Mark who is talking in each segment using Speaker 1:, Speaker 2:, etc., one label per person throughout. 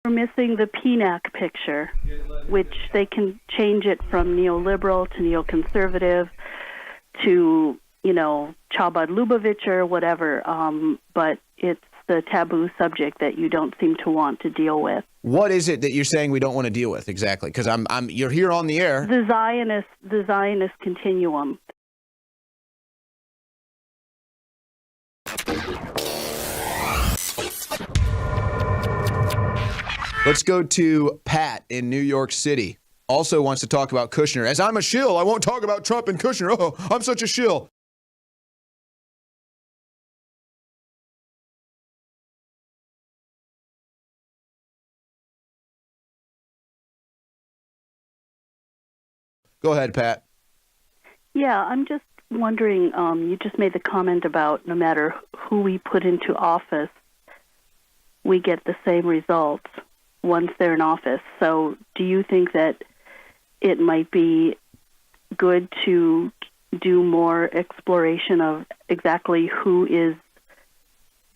Speaker 1: We're missing the PNAC picture, which they can change it from neoliberal to neoconservative to, Chabad Lubavitch or whatever, but it's the taboo subject that you don't seem to want to deal with.
Speaker 2: What is it that you're saying we don't want to deal with exactly? Because you're here on the air.
Speaker 1: The Zionist continuum.
Speaker 2: Let's go to Pat in New York City. Also wants to talk about Kushner. As I'm a shill, I won't talk about Trump and Kushner. Oh, I'm such a shill. Go ahead, Pat.
Speaker 1: Yeah, I'm just wondering, you just made the comment about no matter who we put into office, we get the same results once they're in office. So do you think that it might be good to do more exploration of exactly who is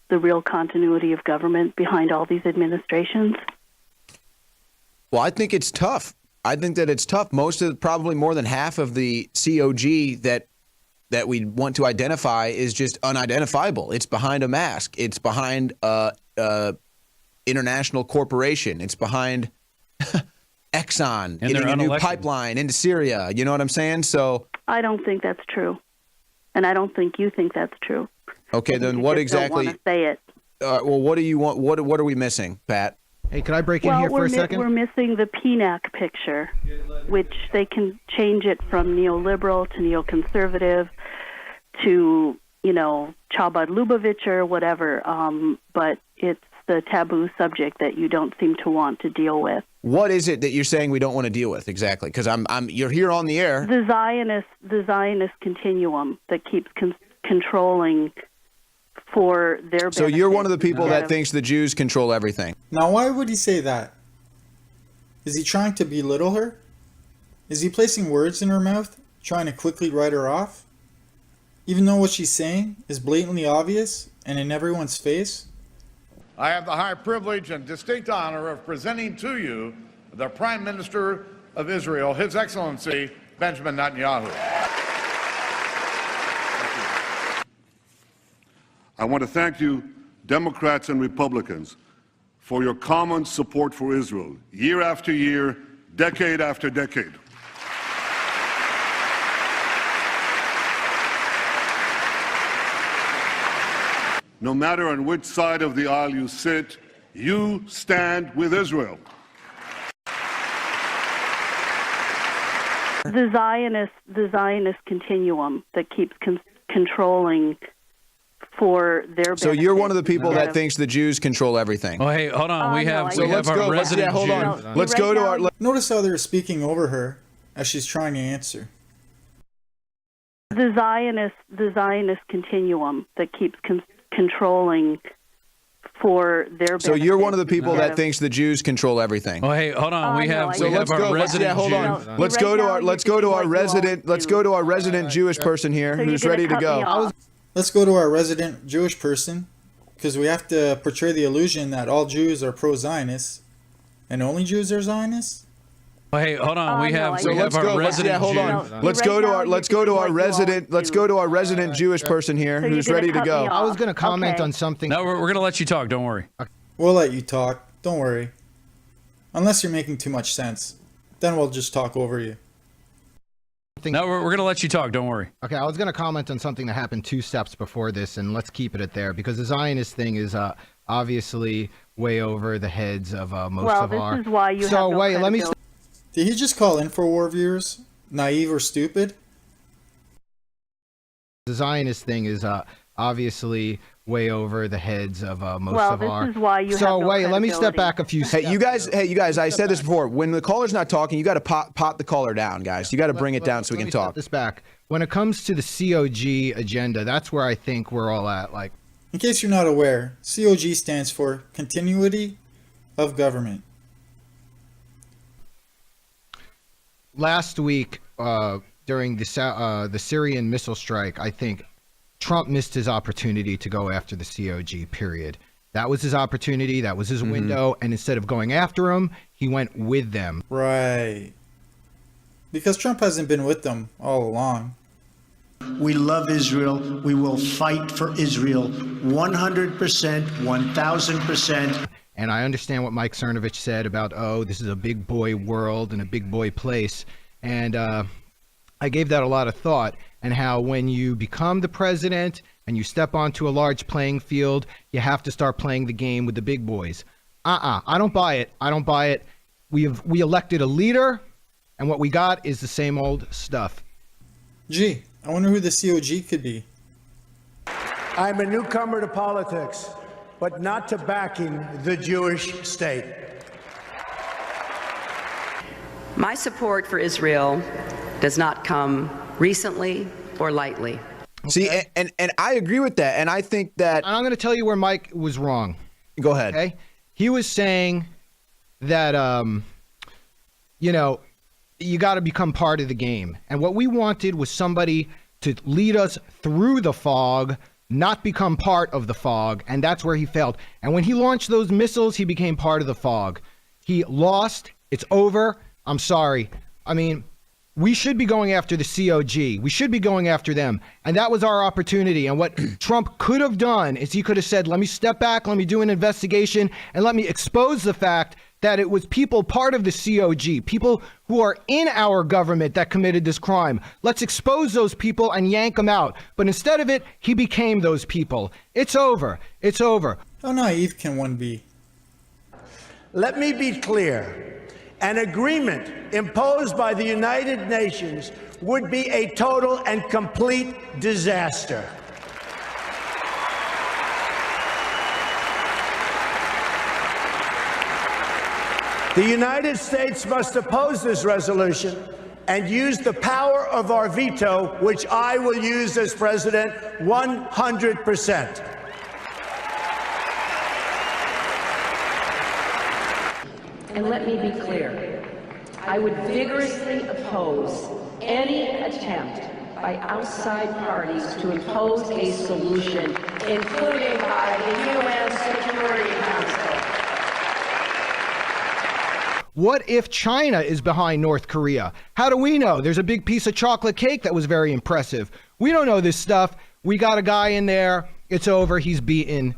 Speaker 1: the real continuity of government behind all these administrations?
Speaker 2: Well, I think it's tough. I think that it's tough. Probably more than half of the COG that we want to identify is just unidentifiable. It's behind a mask. It's behind international corporation. It's behind Exxon getting a new pipeline into Syria. You know what I'm saying? So
Speaker 1: I don't think that's true, and I don't think you think that's true.
Speaker 2: Okay, then what exactly?
Speaker 1: Don't want to say it.
Speaker 2: Well, what do you want? What are we missing, Pat?
Speaker 3: Hey, could I break in here for a second?
Speaker 1: We're missing the PNAC picture, which they can change it from neoliberal to neoconservative to, Chabad Lubavitch or whatever, but it's the taboo subject that you don't seem to want to deal with.
Speaker 2: What is it that you're saying we don't want to deal with exactly? Because you're here on the air.
Speaker 1: The Zionist continuum that keeps controlling for their benefit.
Speaker 2: So you're one of the people that thinks the Jews control everything.
Speaker 4: Now, why would he say that? Is he trying to belittle her? Is he placing words in her mouth, trying to quickly write her off? Even though what she's saying is blatantly obvious and in everyone's face?
Speaker 5: I have the high privilege and distinct honor of presenting to you the Prime Minister of Israel, His Excellency Benjamin Netanyahu.
Speaker 6: I want to thank you, Democrats and Republicans, for your common support for Israel, year after year, decade after decade. No matter on which side of the aisle you sit, you stand with Israel.
Speaker 1: The Zionist continuum that keeps controlling for their benefit.
Speaker 2: So you're one of the people that thinks the Jews control everything.
Speaker 7: Oh, hey, hold on. We have our resident
Speaker 2: Jew. Hold on. Let's go to our...
Speaker 4: Notice how they're speaking over her as she's trying to answer.
Speaker 1: The Zionist continuum that keeps controlling for their benefit.
Speaker 2: So you're one of the people that thinks the Jews control everything.
Speaker 7: Oh, hey, hold on. We have our resident Jew.
Speaker 2: Let's go to our resident Jewish person here who's ready to go.
Speaker 4: Let's go to our resident Jewish person, because we have to portray the illusion that all Jews are pro-Zionists, and only Jews are Zionists.
Speaker 7: Oh, hey, hold on. We have our resident Jew.
Speaker 2: Let's go to our resident Jewish person here who's ready to go.
Speaker 3: I was going to comment on something.
Speaker 7: No, we're going to let you talk. Don't worry.
Speaker 4: We'll let you talk. Don't worry. Unless you're making too much sense. Then we'll just talk over you.
Speaker 7: No, we're going to let you talk. Don't worry.
Speaker 3: Okay, I was going to comment on something that happened 2 steps before this, and let's keep it at there, because the Zionist thing is obviously way over the heads of most of our...
Speaker 1: Well, this is why you have no credibility.
Speaker 4: Did he just call InfoWars viewers naive or stupid?
Speaker 3: The Zionist thing is obviously way over the heads of most
Speaker 1: well,
Speaker 3: of our...
Speaker 1: Well, this is why you have no
Speaker 3: wait, let me step back a few steps.
Speaker 2: Hey, you guys, I said this before. When the caller's not talking, you got to pot the caller down, guys. You got to bring it down so we can talk.
Speaker 3: Step this back. When it comes to the COG agenda, that's where I think we're all at. Like,
Speaker 4: in case you're not aware, COG stands for Continuity of Government.
Speaker 3: Last week, during the Syrian missile strike, I think Trump missed his opportunity to go after the COG, period. That was his opportunity. That was his window. And instead of going after him, he went with them.
Speaker 4: Right. Because Trump hasn't been with them all along.
Speaker 8: We love Israel. We will fight for Israel 100%, 1,000%.
Speaker 3: And I understand what Mike Cernovich said about, oh, this is a big boy world and a big boy place. And I gave that a lot of thought, and how when you become the president and you step onto a large playing field, you have to start playing the game with the big boys. I don't buy it. I don't buy it. We elected a leader, and what we got is the same old stuff.
Speaker 4: Gee, I wonder who the COG could be.
Speaker 9: I'm a newcomer to politics, but not to backing the Jewish state.
Speaker 10: My support for Israel does not come recently or lightly.
Speaker 2: See, and I agree with that. And I think that...
Speaker 3: And I'm going to tell you where Mike was wrong.
Speaker 2: Go ahead.
Speaker 3: Okay? He was saying that, you got to become part of the game. And what we wanted was somebody to lead us through the fog, not become part of the fog. And that's where he failed. And when he launched those missiles, he became part of the fog. He lost. It's over. I'm sorry. I mean, we should be going after the COG. We should be going after them. And that was our opportunity. And what Trump could have done is he could have said, let me step back, let me do an investigation, and let me expose the fact that it was people part of the COG, people who are in our government that committed this crime. Let's expose those people and yank them out. But instead of it, he became those people. It's over. It's over.
Speaker 4: How naive can one be?
Speaker 9: Let me be clear. An agreement imposed by the United Nations would be a total and complete disaster. The United States must oppose this resolution and use the power of our veto, which I will use as president 100%.
Speaker 10: And let me be clear, I would vigorously oppose any attempt by outside parties to impose a solution, including by the UN Security Council.
Speaker 3: What if China is behind North Korea? How do we know? There's a big piece of chocolate cake that was very impressive. We don't know this stuff. We got a guy in there. It's over. He's beaten.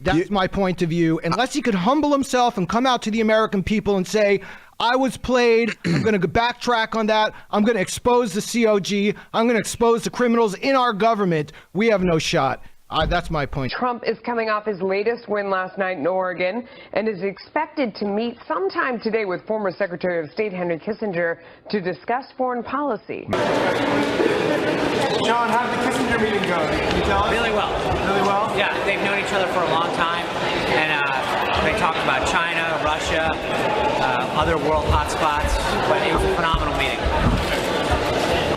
Speaker 3: That's my point of view. Unless he could humble himself and come out to the American people and say, I was played. I'm going to backtrack on that. I'm going to expose the COG. I'm going to expose the criminals in our government. We have no shot. That's my point.
Speaker 11: Trump is coming off his latest win last night in Oregon and is expected to meet sometime today with former Secretary of State Henry Kissinger to discuss foreign policy.
Speaker 12: John, how did the Kissinger meeting go? Can you tell us?
Speaker 13: Really well.
Speaker 12: Really well?
Speaker 13: Yeah, they've known each other for a long time, and they talked about China, Russia, other world hotspots, but it was a phenomenal meeting.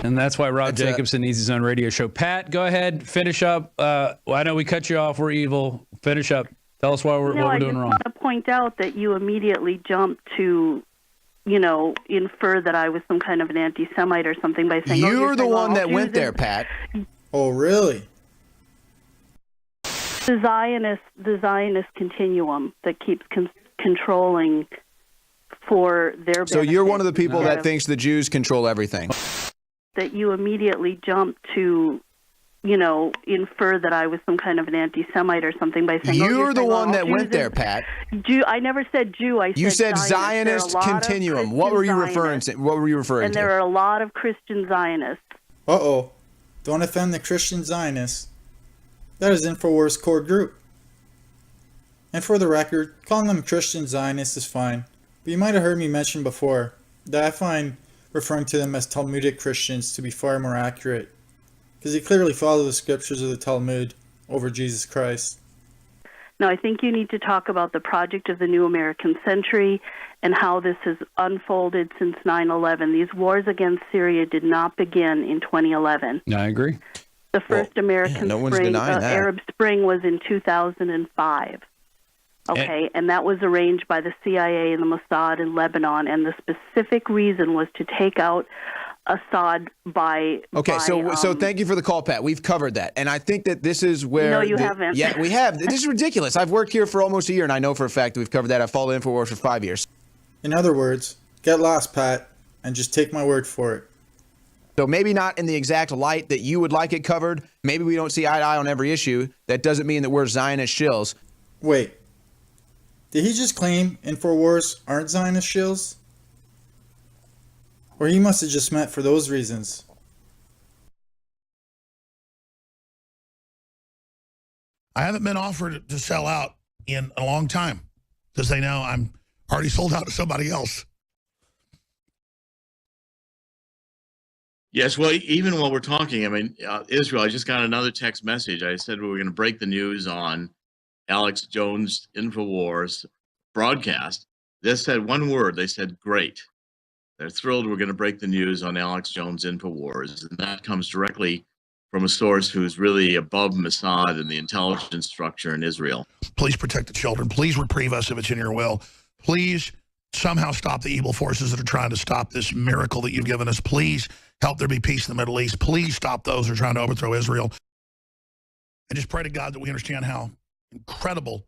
Speaker 7: And that's why Rob Jacobson needs his own radio show. Pat, go ahead, finish up. I know we cut you off. We're evil. Finish up. Tell us what we're doing wrong.
Speaker 1: I just want to point out that you immediately jumped to, infer that I was some kind of an anti-Semite or something by saying,
Speaker 2: you're the one that went there, Pat.
Speaker 4: Oh, really?
Speaker 1: The Zionist continuum that keeps controlling for their benefit.
Speaker 2: So you're one of the people that thinks the Jews control everything.
Speaker 1: That you immediately jumped to, infer that I was some kind of an anti-Semite or something by saying,
Speaker 2: you're the one that went there, Pat.
Speaker 1: Jew. I never said Jew.
Speaker 2: You said Zionist continuum. What were you referring to? What were you referring
Speaker 1: and
Speaker 2: to?
Speaker 1: And there are a lot of Christian Zionists.
Speaker 4: Uh-oh. Don't offend the Christian Zionists. That is InfoWars core group. And for the record, calling them Christian Zionists is fine. But you might have heard me mention before that I find referring to them as Talmudic Christians to be far more accurate, because they clearly follow the scriptures of the Talmud over Jesus Christ.
Speaker 1: Now, I think you need to talk about the project of the new American century and how this has unfolded since 9/11. These wars against Syria did not begin in 2011.
Speaker 7: I agree.
Speaker 1: The first American Arab Spring was in 2005. Okay, and that was arranged by the CIA and the Mossad in Lebanon, and the specific reason was to take out Assad by.
Speaker 2: Okay,
Speaker 1: by,
Speaker 2: so thank you for the call, Pat. We've covered that, and I think that this is where.
Speaker 1: No, you haven't.
Speaker 2: Yeah, we have. This is ridiculous. I've worked here for almost a year, and I know for a fact that we've covered that. I've followed InfoWars for 5 years.
Speaker 4: In other words, get lost, Pat, and just take my word for it.
Speaker 2: So maybe not in the exact light that you would like it covered. Maybe we don't see eye to eye on every issue. That doesn't mean that we're Zionist shills.
Speaker 4: Wait, did he just claim InfoWars aren't Zionist shills? Or he must have just meant for those reasons.
Speaker 14: I haven't been offered to sell out in a long time because they know I'm already sold out to somebody else.
Speaker 15: Yes, well, even while we're talking, I mean, Israel, I just got another text message. I said we were going to break the news on Alex Jones' InfoWars broadcast. They said one word. They said, great. They're thrilled we're going to break the news on Alex Jones' InfoWars. And that comes directly from a source who's really above Mossad and the intelligence structure in Israel.
Speaker 14: Please protect the children. Please reprieve us if it's in your will. Please somehow stop the evil forces that are trying to stop this miracle that you've given us. Please help there be peace in the Middle East. Please stop those who are trying to overthrow Israel. And just pray to God that we understand how incredible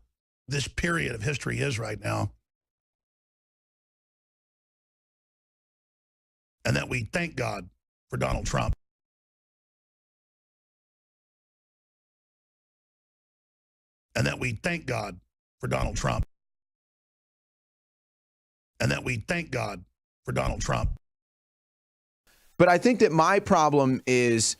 Speaker 14: this period of history is right now. And that we thank God for Donald Trump. And that we thank God for Donald Trump. And that we thank God for Donald Trump.
Speaker 2: But I think that my problem is,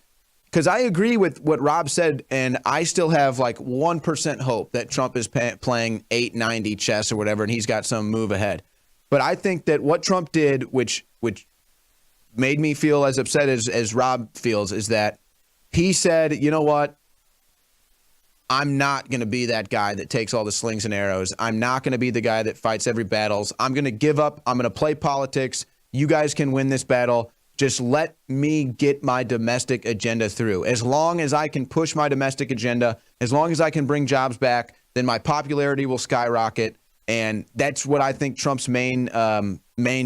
Speaker 2: because I agree with what Rob said, and I still have like 1% hope that Trump is playing 890 chess or whatever, and he's got some move ahead. But I think that what Trump did, which made me feel as upset as Rob feels, is that he said, you know what? I'm not going to be that guy that takes all the slings and arrows. I'm not going to be the guy that fights every battles. I'm going to give up. I'm going to play politics. You guys can win this battle. Just let me get my domestic agenda through. As long as I can push my domestic agenda, as long as I can bring jobs back, then my popularity will skyrocket. And that's what I think Trump's main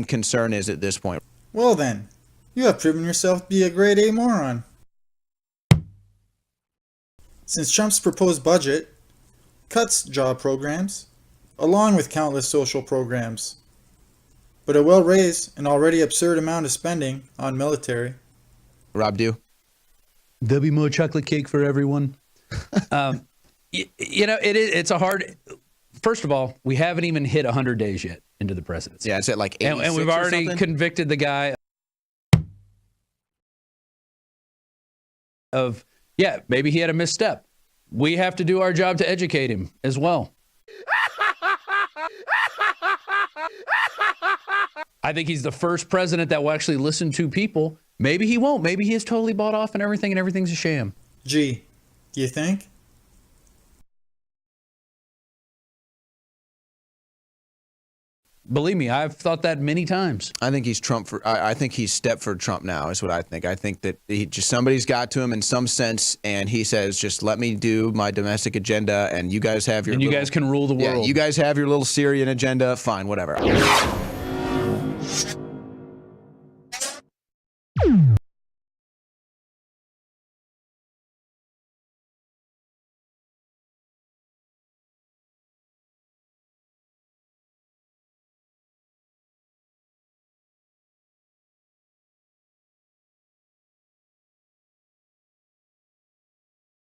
Speaker 2: concern is at this point.
Speaker 4: Well then, you have proven yourself to be a grade A moron. Since Trump's proposed budget cuts job programs, along with countless social programs, but it will raise an already absurd amount of spending on military.
Speaker 2: Rob, do?
Speaker 7: There'll be more chocolate cake for everyone. It's a hard... First of all, we haven't even hit 100 days yet into the presidency.
Speaker 2: Yeah, it's at like 86
Speaker 7: and we've already convicted the guy of, yeah, maybe he had a misstep. We have to do our job to educate him as well. I think he's the first president that will actually listen to people. Maybe he won't. Maybe he is totally bought off and everything's a sham.
Speaker 4: Gee, do you think?
Speaker 7: Believe me, I've thought that many times.
Speaker 2: I think he's Trump for. I think he's Stepford Trump now. Is what I think. I think that somebody's got to him in some sense, and he says, "Just let me do my domestic agenda, and you guys have your.
Speaker 7: And you guys can rule the world.
Speaker 2: Yeah, you guys have your little Syrian agenda. Fine, whatever."